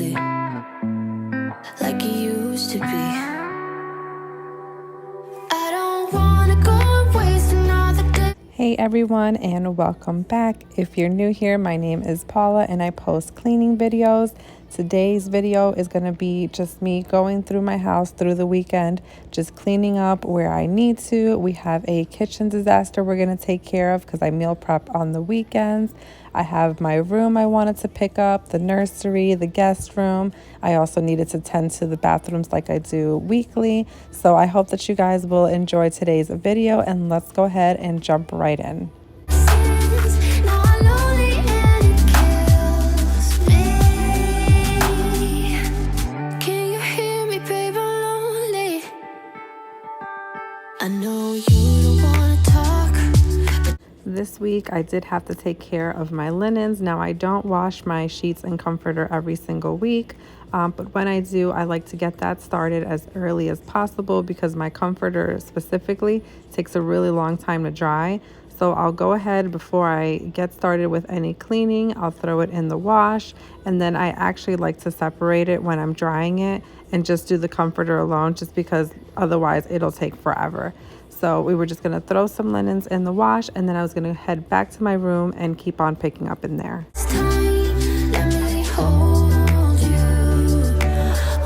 slowly, like it used to be. I don't wanna go waste another day. Hey everyone, and welcome back. If you're new here, my name is Paula and I post cleaning videos. Today's video is going to be just me going through my house through the weekend, just cleaning up where I need to. We have a kitchen disaster we're going to take care of because I meal prep on the weekends. I have my room I wanted to pick up, the nursery, the guest room. I also needed to tend to the bathrooms like I do weekly. So I hope that you guys will enjoy today's video, and let's go ahead and jump right in. Now I'm lonely and it kills me. Can you hear me, babe? I'm lonely. I know you don't wanna talk. This week I did have to take care of my linens. Now I don't wash my sheets and comforter every single week, but when I do, I like to get that started as early as possible because my comforter specifically takes a really long time to dry. So I'll go ahead before I get started with any cleaning. I'll throw it in the wash, and then I actually like to separate it when I'm drying it and just do the comforter alone, just because otherwise it'll take forever. So we were just going to throw some linens in the wash, and then I was going to head back to my room and keep on picking up in there. This time, let me hold you.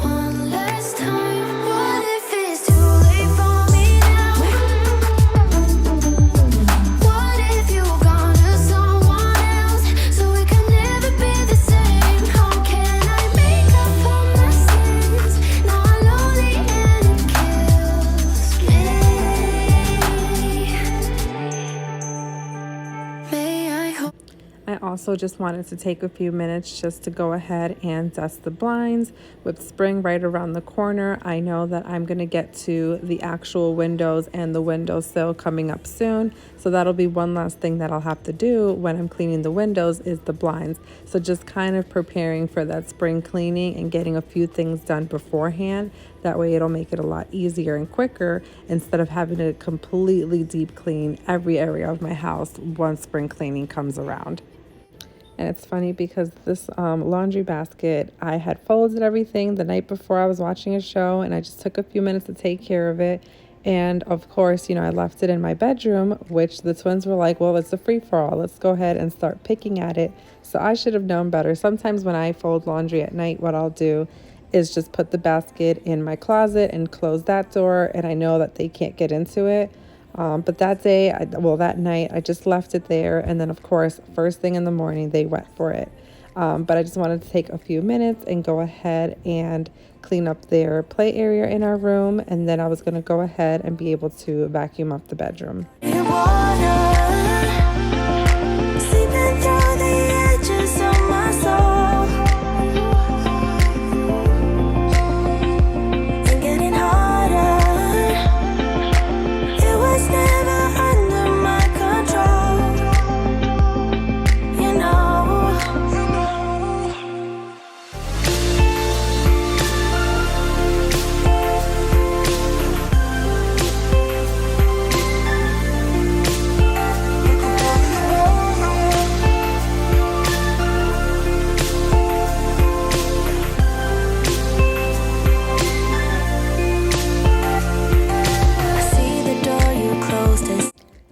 One last time. What if it's too late for me now? What if you gone to someone else, so we can never be the same? How can I make up for my sins? Now I'm lonely and it kills me. May I hope. I also just wanted to take a few minutes just to go ahead and dust the blinds. With spring right around the corner, I know that I'm going to get to the actual windows and the windowsill coming up soon. So that'll be one last thing that I'll have to do when I'm cleaning the windows is the blinds. So just kind of preparing for that spring cleaning and getting a few things done beforehand. That way it'll make it a lot easier and quicker instead of having to completely deep clean every area of my house once spring cleaning comes around. And it's funny because this laundry basket, I had folded everything the night before I was watching a show, and I just took a few minutes to take care of it. And of course, I left it in my bedroom, which the twins were like, well, it's a free-for-all. Let's go ahead and start picking at it. So I should have known better. Sometimes when I fold laundry at night, what I'll do is just put the basket in my closet and close that door, and I know that they can't get into it. But that day, that night, I just left it there. And then, of course, first thing in the morning, they went for it. But I just wanted to take a few minutes and go ahead and clean up their play area in our room. And then I was going to go ahead and be able to vacuum up the bedroom. Sleeping through the edges of my soul, and getting harder. It was never under my control, you know.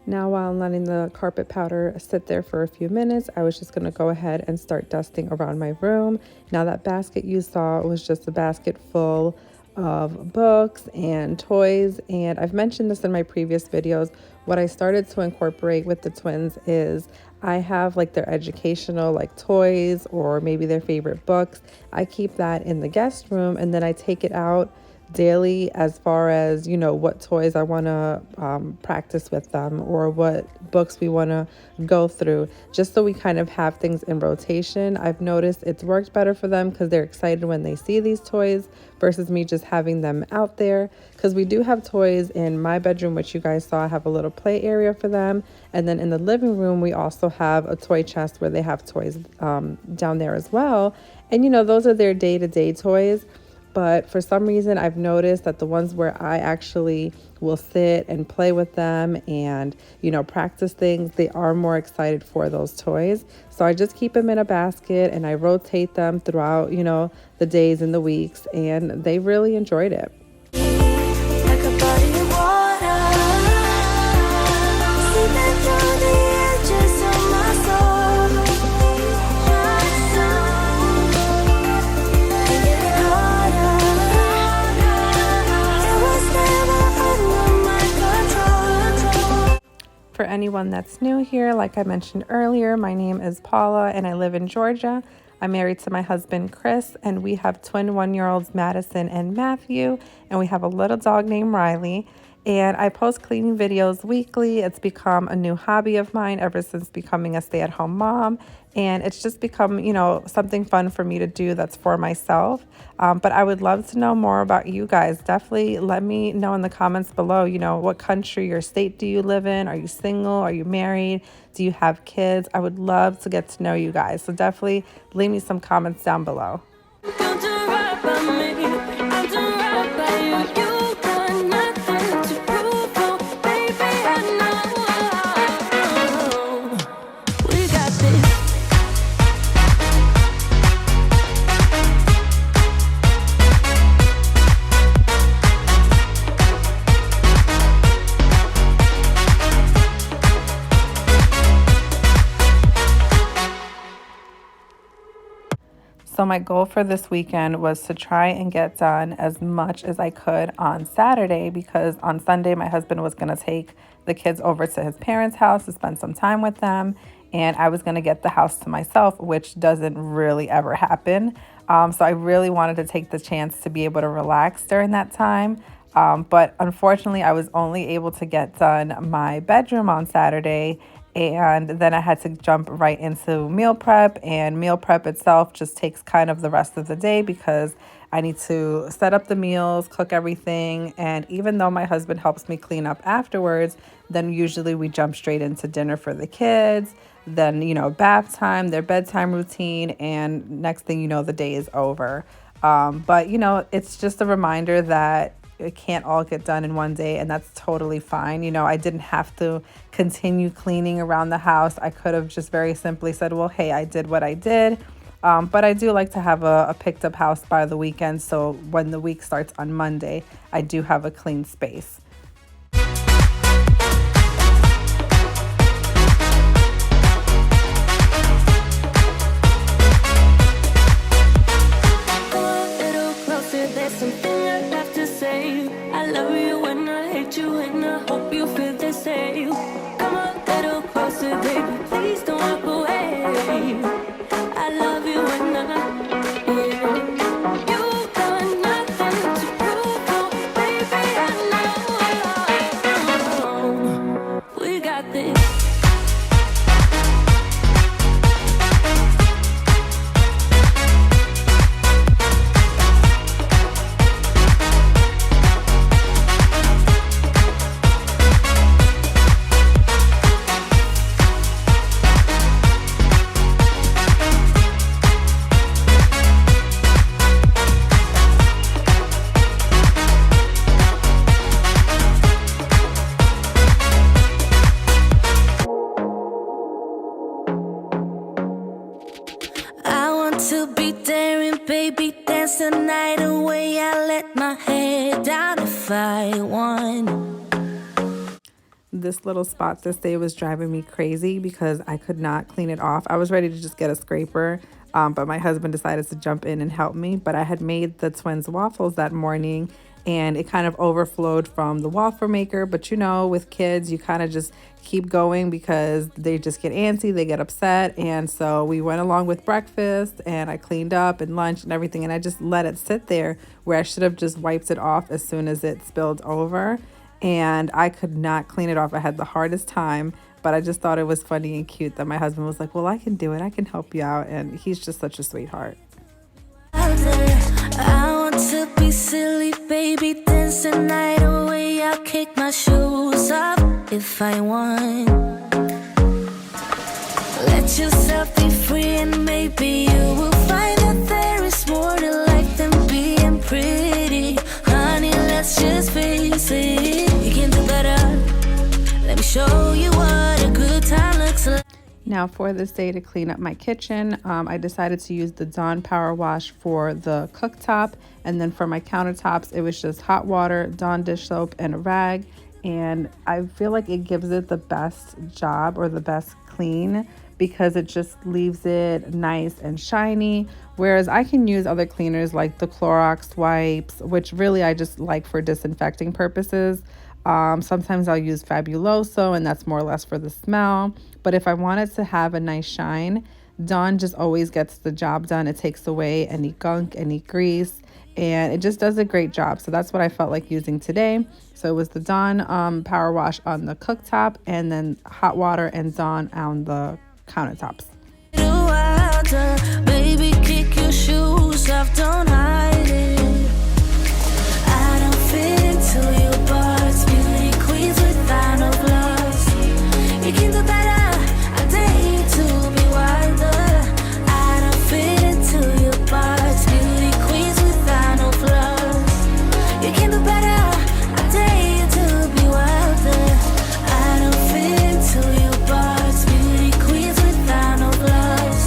Now, while I'm letting the carpet powder sit there for a few minutes, I was just going to go ahead and start dusting around my room. Now, that basket you saw was just a basket full of books and toys. And I've mentioned this in my previous videos. What I started to incorporate with the twins is I have like their educational like toys or maybe their favorite books. I keep that in the guest room, and then I take it out daily as far as what toys I want to practice with them or what books we want to go through, just so we kind of have things in rotation. I've noticed it's worked better for them because they're excited when they see these toys versus me just having them out there, because we do have toys in my bedroom, which you guys saw. I have a little play area for them, and then in the living room we also have a toy chest where they have toys down there as well. And those are their day-to-day toys. But for some reason, I've noticed that the ones where I actually will sit and play with them and, practice things, they are more excited for those toys. So I just keep them in a basket and I rotate them throughout, the days and the weeks, and they really enjoyed it. Like a body of water, seeping through the edges of my soul. And getting harder. It was never under my control. For anyone that's new here, like I mentioned earlier, my name is Paula and I live in Georgia. I'm married to my husband, Chris, and we have twin 1-year-olds, Madison and Matthew, and we have a little dog named Riley. And I post cleaning videos weekly. It's become a new hobby of mine ever since becoming a stay-at-home mom. And it's just become, something fun for me to do that's for myself. But I would love to know more about you guys. Definitely let me know in the comments below, what country or state do you live in? Are you single? Are you married? Do you have kids? I would love to get to know you guys. So definitely leave me some comments down below. Don't do right by me, I'll do right by you. You got nothing to prove, oh, baby, I know. We got this. So my goal for this weekend was to try and get done as much as I could on Saturday, because on Sunday my husband was going to take the kids over to his parents' house to spend some time with them, and I was going to get the house to myself, which doesn't really ever happen. So I really wanted to take the chance to be able to relax during that time. But unfortunately, I was only able to get done my bedroom on Saturday, and then I had to jump right into meal prep, and meal prep itself just takes kind of the rest of the day because I need to set up the meals, cook everything, and even though my husband helps me clean up afterwards, then usually we jump straight into dinner for the kids, then, bath time, their bedtime routine, and next thing you know, the day is over. But, it's just a reminder that it can't all get done in one day, and that's totally fine. I didn't have to continue cleaning around the house. I could have just very simply said, well, hey, I did what I did. But I do like to have a picked up house by the weekend, so when the week starts on Monday, I do have a clean space. There's something I have to say. I love you and I hate you, and I hope you feel the same. Come a little closer, baby, please don't walk away. I love you and yeah. You got nothing to prove, oh, baby, I know. We got this. To be daring, baby, dance the night away. I let my head down if I won. This little spot this day was driving me crazy because I could not clean it off. I was ready to just get a scraper, but my husband decided to jump in and help me. But I had made the twins waffles that morning, and it kind of overflowed from the waffle maker. But with kids, you kind of just keep going because they just get antsy, they get upset. And so we went along with breakfast, and I cleaned up and lunch and everything, and I just let it sit there where I should have just wiped it off as soon as it spilled over. And I could not clean it off. I had the hardest time, but I just thought it was funny and cute that my husband was like, well, I can do it, I can help you out. And he's just such a sweetheart. I want to be silly, baby, dance the night away. I'll kick my shoes off if I want. Let yourself be free, and maybe you will find that there is more to life than being pretty. show you what a good time looks like. Now for this day to clean up my kitchen, I decided to use the Dawn Power Wash for the cooktop, and then for my countertops it was just hot water, Dawn dish soap, and a rag. And I feel like it gives it the best job or the best clean because it just leaves it nice and shiny. Whereas I can use other cleaners like the Clorox wipes, which really I just like for disinfecting purposes. Sometimes I'll use Fabuloso, and that's more or less for the smell. But if I want it to have a nice shine, Dawn just always gets the job done. It takes away any gunk, any grease, and it just does a great job. So that's what I felt like using today. So it was the Dawn Power Wash on the cooktop, and then hot water and Dawn on the countertops. Baby, kick your shoes off, don't hide it. I don't fit into your parts, beauty queens without no gloves. You can do better, I dare you to be wilder. I don't fit into your parts, beauty queens without no gloves. You can do better, I dare you to be wilder. I don't fit into your parts, beauty queens without no gloves.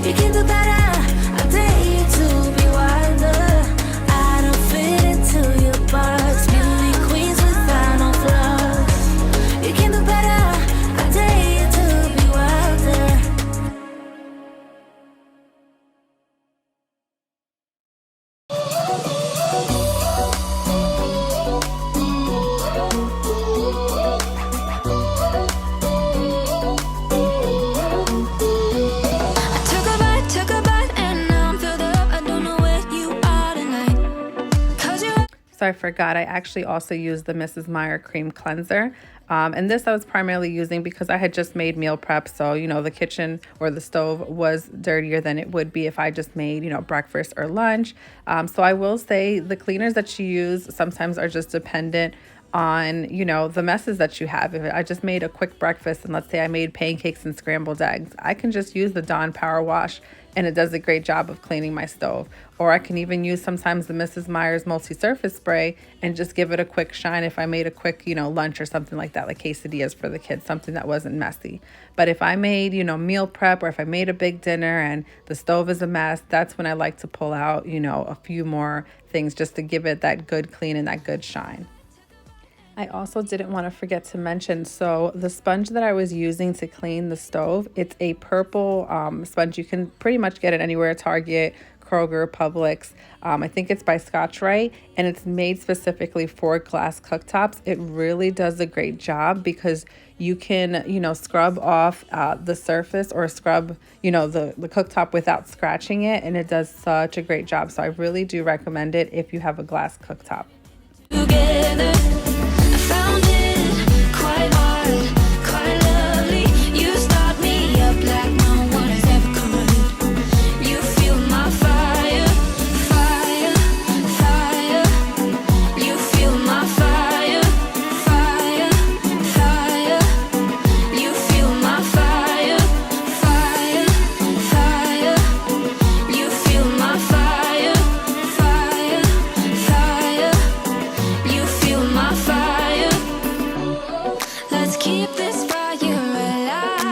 You can do better, I dare you to be wilder. I don't fit into your parts, beauty queens without no gloves. You can do better, I dare you to be wilder. I took a bite, and now I'm filled up. I don't know where you are tonight. 'Cause you So I forgot, I actually also used the Mrs. Meyer cream cleanser. And this I was primarily using because I had just made meal prep. So, you know, the kitchen or the stove was dirtier than it would be if I just made, you know, breakfast or lunch. So I will say the cleaners that you use sometimes are just dependent on, you know, the messes that you have. If I just made a quick breakfast and let's say I made pancakes and scrambled eggs, I can just use the Dawn Power Wash and it does a great job of cleaning my stove. Or I can even use sometimes the Mrs. Meyer's multi-surface spray and just give it a quick shine if I made a quick, you know, lunch or something like that, like quesadillas for the kids, something that wasn't messy. But if I made, you know, meal prep, or if I made a big dinner and the stove is a mess, that's when I like to pull out, you know, a few more things just to give it that good clean and that good shine. I also didn't want to forget to mention, so the sponge that I was using to clean the stove, it's a purple sponge. You can pretty much get it anywhere, Target, Kroger, Publix. I think it's by Scotch-Rite, and it's made specifically for glass cooktops. It really does a great job because you can, you know, scrub off the surface or scrub, you know, the cooktop without scratching it, and it does such a great job. So I really do recommend it if you have a glass cooktop. together. I found it quite hard, quite lovely. You start me up like no one has ever could. You feel my fire, fire, fire. You feel my fire, fire, fire. You feel my fire, fire, fire. You feel my fire, fire, fire. You feel my fire. Let's keep this fire alive.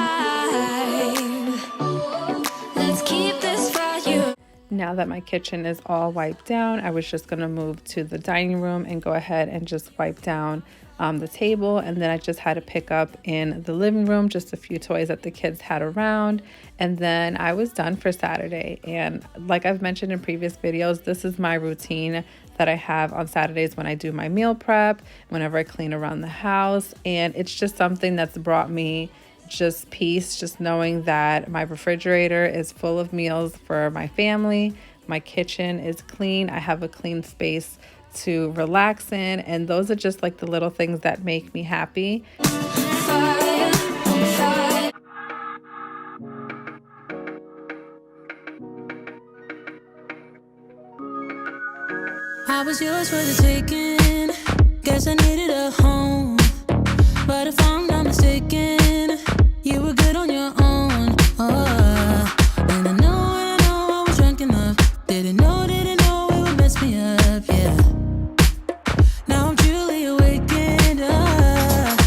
Let's keep this fire. Now that my kitchen is all wiped down, I was just going to move to the dining room and go ahead and just wipe down the table. And then I just had to pick up in the living room just a few toys that the kids had around. And then I was done for Saturday. And like I've mentioned in previous videos, this is my routine that I have on Saturdays when I do my meal prep, whenever I clean around the house. And it's just something that's brought me just peace, just knowing that my refrigerator is full of meals for my family, my kitchen is clean, I have a clean space to relax in, and those are just like the little things that make me happy. Fire, fire. I was yours for the taking. Guess I needed a home. But if I'm not mistaken, you were good on your own. And I know I was drunk enough. Didn't know it would mess me up, yeah. Now I'm truly awakened up.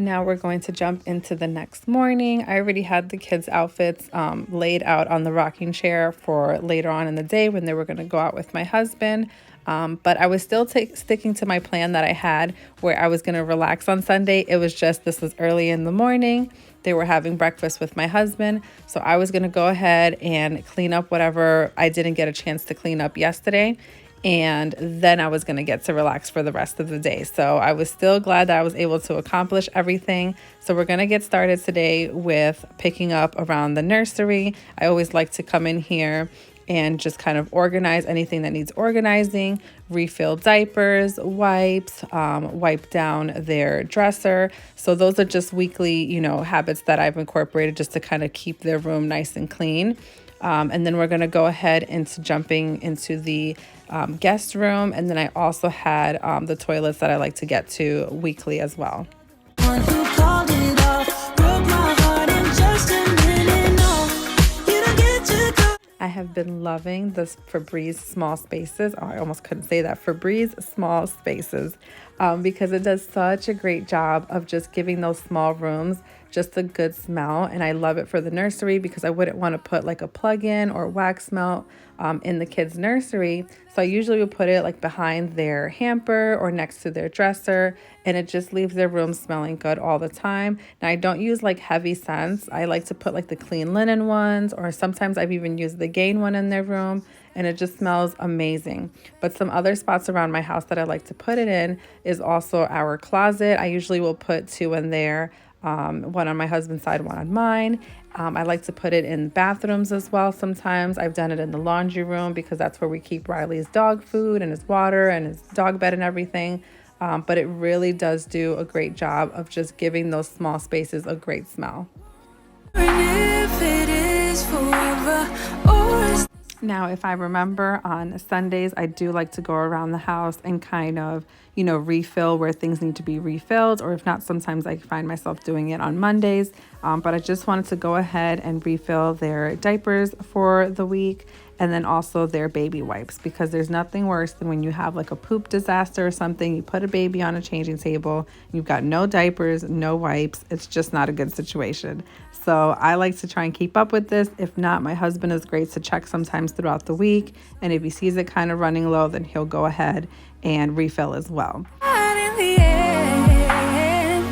Now we're going to jump into the next morning. I already had the kids' outfits laid out on the rocking chair for later on in the day when they were going to go out with my husband. But I was still sticking to my plan that I had where I was going to relax on Sunday. It was just this was early in the morning. They were having breakfast with my husband. So I was going to go ahead and clean up whatever I didn't get a chance to clean up yesterday. And then I was going to get to relax for the rest of the day. So I was still glad that I was able to accomplish everything. So we're going to get started today with picking up around the nursery. I always like to come in here and just kind of organize anything that needs organizing, refill diapers, wipes, wipe down their dresser. So those are just weekly, habits that I've incorporated just to kind of keep their room nice and clean. And then we're going to go ahead into jumping into the guest room. And then I also had the toilets that I like to get to weekly as well. One who called it off, broke my heart in just a minute. No, you don't get to go. I have been loving this Febreze Small Spaces. Oh, I almost couldn't say that. Febreze Small Spaces, because it does such a great job of just giving those small rooms just a good smell. And I love it for the nursery because I wouldn't want to put like a plug-in or wax melt in the kids' nursery. So I usually would put it like behind their hamper or next to their dresser, and it just leaves their room smelling good all the time. Now I don't use like heavy scents. I like to put like the clean linen ones, or sometimes I've even used the Gain one in their room, and it just smells amazing. But some other spots around my house that I like to put it in is also our closet. I usually will put 2 in there. One on my husband's side, one on mine. I like to put it in bathrooms as well. Sometimes I've done it in the laundry room because that's where we keep Riley's dog food and his water and his dog bed and everything. But it really does do a great job of just giving those small spaces a great smell. And if it is forever or Now, if I remember on Sundays, I do like to go around the house and kind of, refill where things need to be refilled. Or if not, sometimes I find myself doing it on Mondays. But I just wanted to go ahead and refill their diapers for the week, and then also their baby wipes, because there's nothing worse than when you have like a poop disaster or something. You put a baby on a changing table, you've got no diapers, no wipes. It's just not a good situation. So I like to try and keep up with this. If not, my husband is great to check sometimes throughout the week. And if he sees it kind of running low, then he'll go ahead and refill as well. in the end.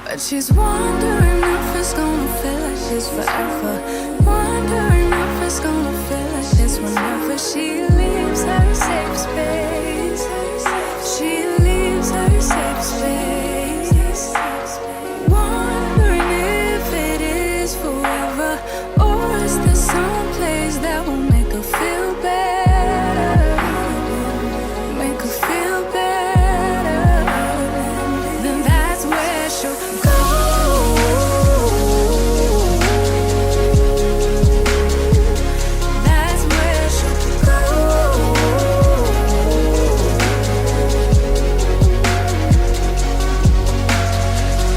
But she's wondering if it's gonna feel like this forever. Wondering if it's gonna feel like this whenever she leaves her safe space. She leaves her safe space. Wondering if it is forever, or is there some place that will make her feel better? Make her feel better. Then that's where she'll go. That's where she'll go.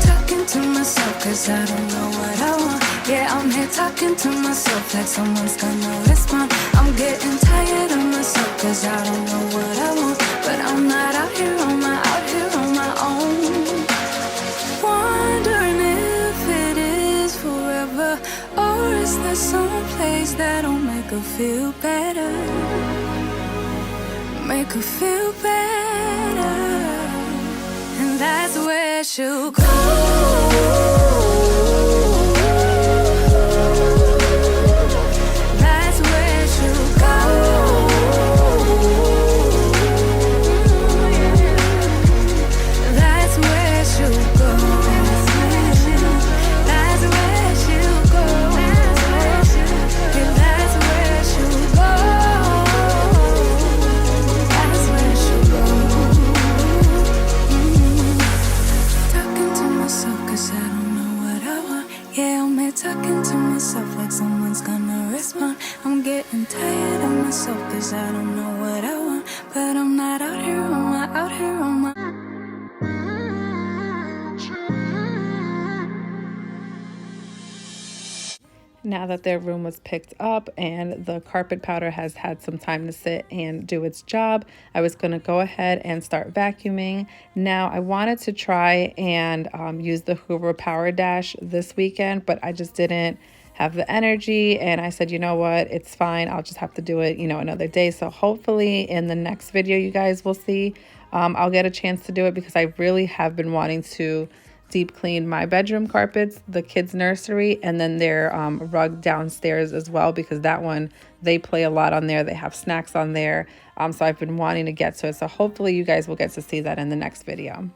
Talking to myself, 'cause I don't know what I want. Yeah, I'm here talking to myself like someone's gonna respond. I'm getting tired of myself, 'cause I don't know what I want. But I'm not out here on my own. Wondering if it is forever, or is there some place that'll make her feel better? Make her feel better. And that's where she'll go. That's where she'll go. That's where she'll go. That's where she'll go. Yeah, that's where she'll go. That's where she'll go. Talking to now that their room was picked up and the carpet powder has had some time to sit and do its job, I was going to go ahead and start vacuuming. Now I wanted to try and use the Hoover Power Dash this weekend, but I just didn't have the energy, and I said, you know what, it's fine, I'll just have to do it, another day. So hopefully in the next video you guys will see, I'll get a chance to do it, because I really have been wanting to deep clean my bedroom carpets, the kids' nursery, and then their rug downstairs as well, because that one, they play a lot on there, they have snacks on there, so I've been wanting to get to it. So hopefully you guys will get to see that in the next video.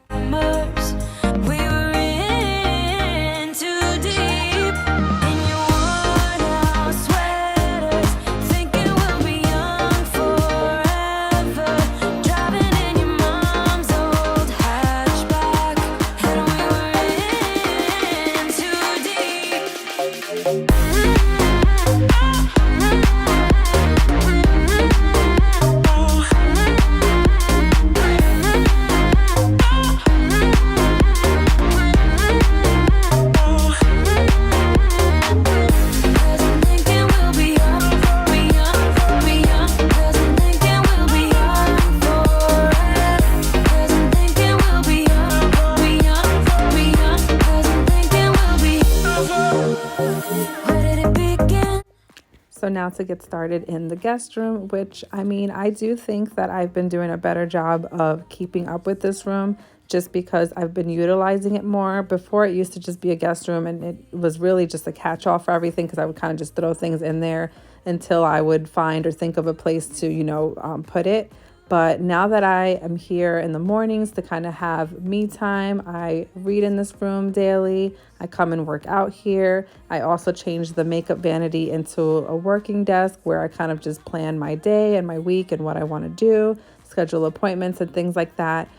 So now to get started in the guest room, which I do think that I've been doing a better job of keeping up with this room, just because I've been utilizing it more. Before, it used to just be a guest room, and it was really just a catch-all for everything, because I would kind of just throw things in there until I would find or think of a place to, put it. But now that I am here in the mornings to kind of have me time, I read in this room daily. I come and work out here. I also changed the makeup vanity into a working desk where I kind of just plan my day and my week and what I want to do, schedule appointments and things like that.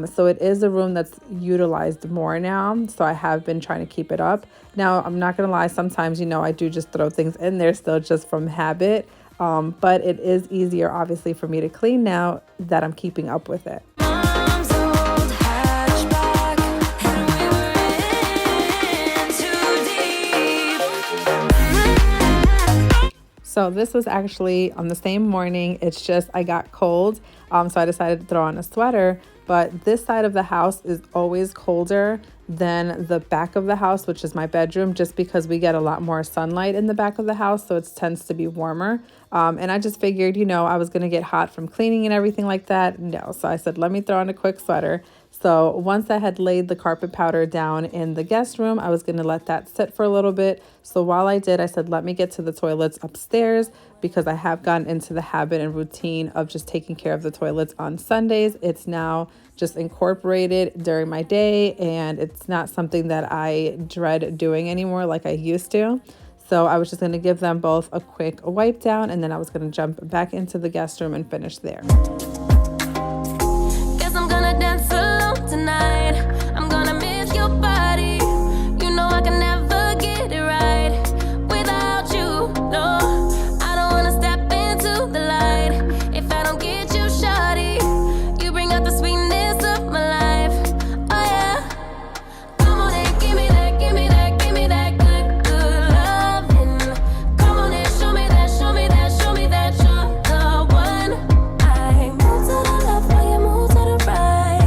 So it is a room that's utilized more now. So I have been trying to keep it up. Now, I'm not going to lie. Sometimes, I do just throw things in there still just from habit. But it is easier, obviously, for me to clean now that I'm keeping up with it. So this was actually on the same morning. It's just I got cold, so I decided to throw on a sweater. But this side of the house is always colder than the back of the house, which is my bedroom, just because we get a lot more sunlight in the back of the house, so it tends to be warmer. And I just figured, I was going to get hot from cleaning and everything like that. No, so I said, let me throw on a quick sweater. So once I had laid the carpet powder down in the guest room, I was going to let that sit for a little bit. So while I did, I said, let me get to the toilets upstairs, because I have gotten into the habit and routine of just taking care of the toilets on Sundays. It's now just incorporated during my day, and it's not something that I dread doing anymore like I used to. So I was just going to give them both a quick wipe down, and then I was going to jump back into the guest room and finish there. Guess I'm gonna dance alone tonight. I'm gonna miss your body. You know I can never get it right without you. No, I don't wanna step into the light if I don't get you, shawty. You bring out the sweetness of my life. Oh yeah, come on and give me that, give me that, give me that good, good loving. Come on and show me that, show me that, show me that you're the one. I move to the left while you move to the right.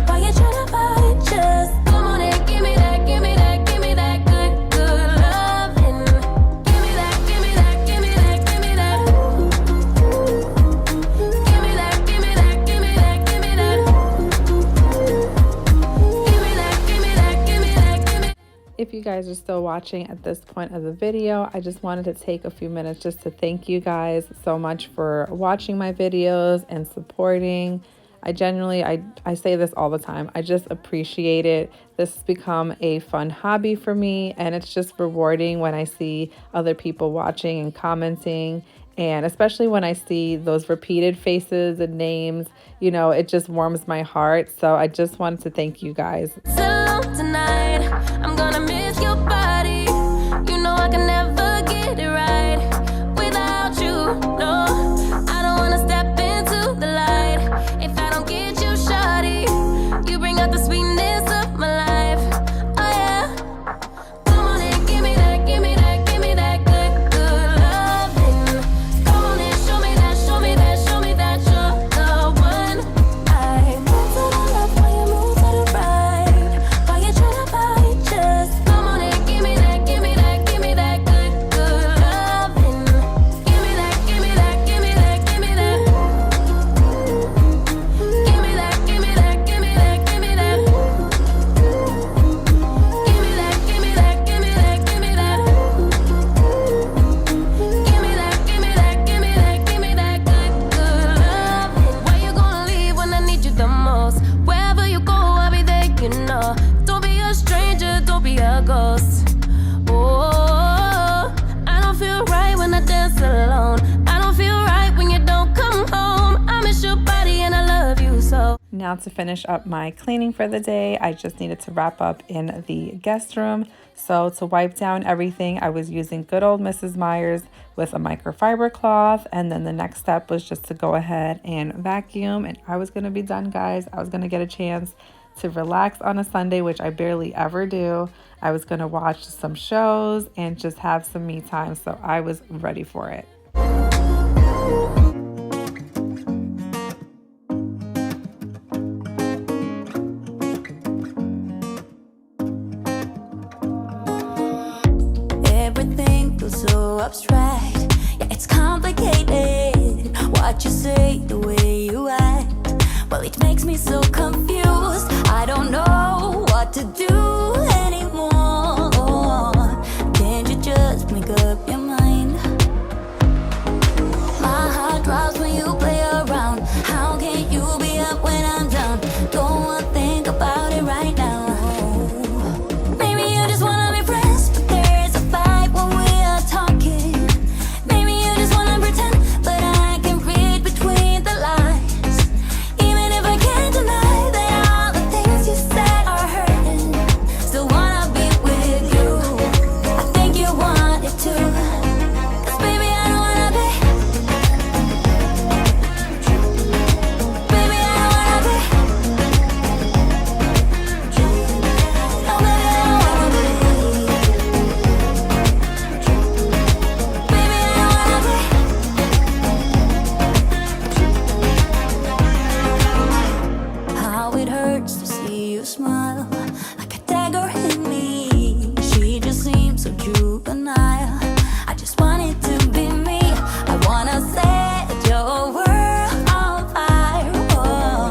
While you tryna fight, just come on and give me that, give me that, give me that good, good loving. Give me that, give me that, give me that, give me that. Give me that, give me that, give me that, give me that. Give me that, give me that, give me that, give me that. If you guys are still watching at this point of the video, I just wanted to take a few minutes just to thank you guys so much for watching my videos and supporting. I genuinely, I say this all the time, I just appreciate it. This has become a fun hobby for me, and it's just rewarding when I see other people watching and commenting, and especially when I see those repeated faces and names, it just warms my heart. So I just wanted to thank you guys. Alone tonight, I'm gonna miss your body. You know I can never get it right without you. No, I don't wanna step into the light if I don't get you, shawty. You bring out the sweetness of my life. Oh yeah, come on and give me that, give me that, give me that good. now to finish up my cleaning for the day. I just needed to wrap up in the guest room. So to wipe down everything, I was using good old Mrs. Meyer's with a microfiber cloth. And then the next step was just to go ahead and vacuum. And I was going to be done, guys. I was going to get a chance to relax on a Sunday, which I barely ever do. I was going to watch some shows and just have some me time. So I was ready for it. Everything feels so abstract. Yeah, it's complicated. What you say, the way you act. Well, it makes me so confused. I don't know what to do anymore. Can't you just make up your mind? My heart drops when you play around. How can you be up when I'm down? Don't wanna think about it right now. Maybe you just wanna be friends, but there's a fight when we are talking. Maybe you just wanna pretend, but I can read between the lines. Even if I can't deny that all the things you said are hurting, still wanna be with you. I think you want it too. 'Cause baby, I don't wanna be. Baby, I don't wanna be. No, baby, I don't wanna be. Baby, I don't wanna be. How it hurts to see you smile, like a dagger in me. She just seems so juvenile. I just want it to be me. I wanna set your world on fire. Oh,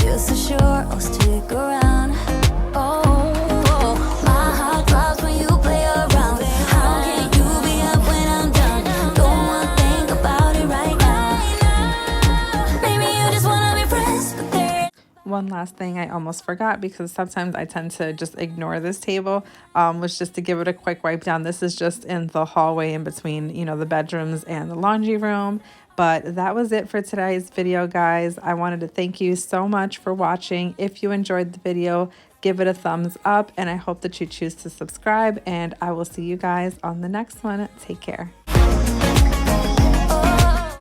you're so sure I'll stick around. Oh, my heart drops when you play around. How can you be up when I'm down? Don't wanna think about it right now. Maybe you just wanna be friends, but there. One last thing I almost forgot, because sometimes I tend to just ignore this table, was just to give it a quick wipe down. This is just in the hallway in between, the bedrooms and the laundry room. But that was it for today's video, guys. I wanted to thank you so much for watching. If you enjoyed the video, give it a thumbs up, and I hope that you choose to subscribe, and I will see you guys on the next one. Take care.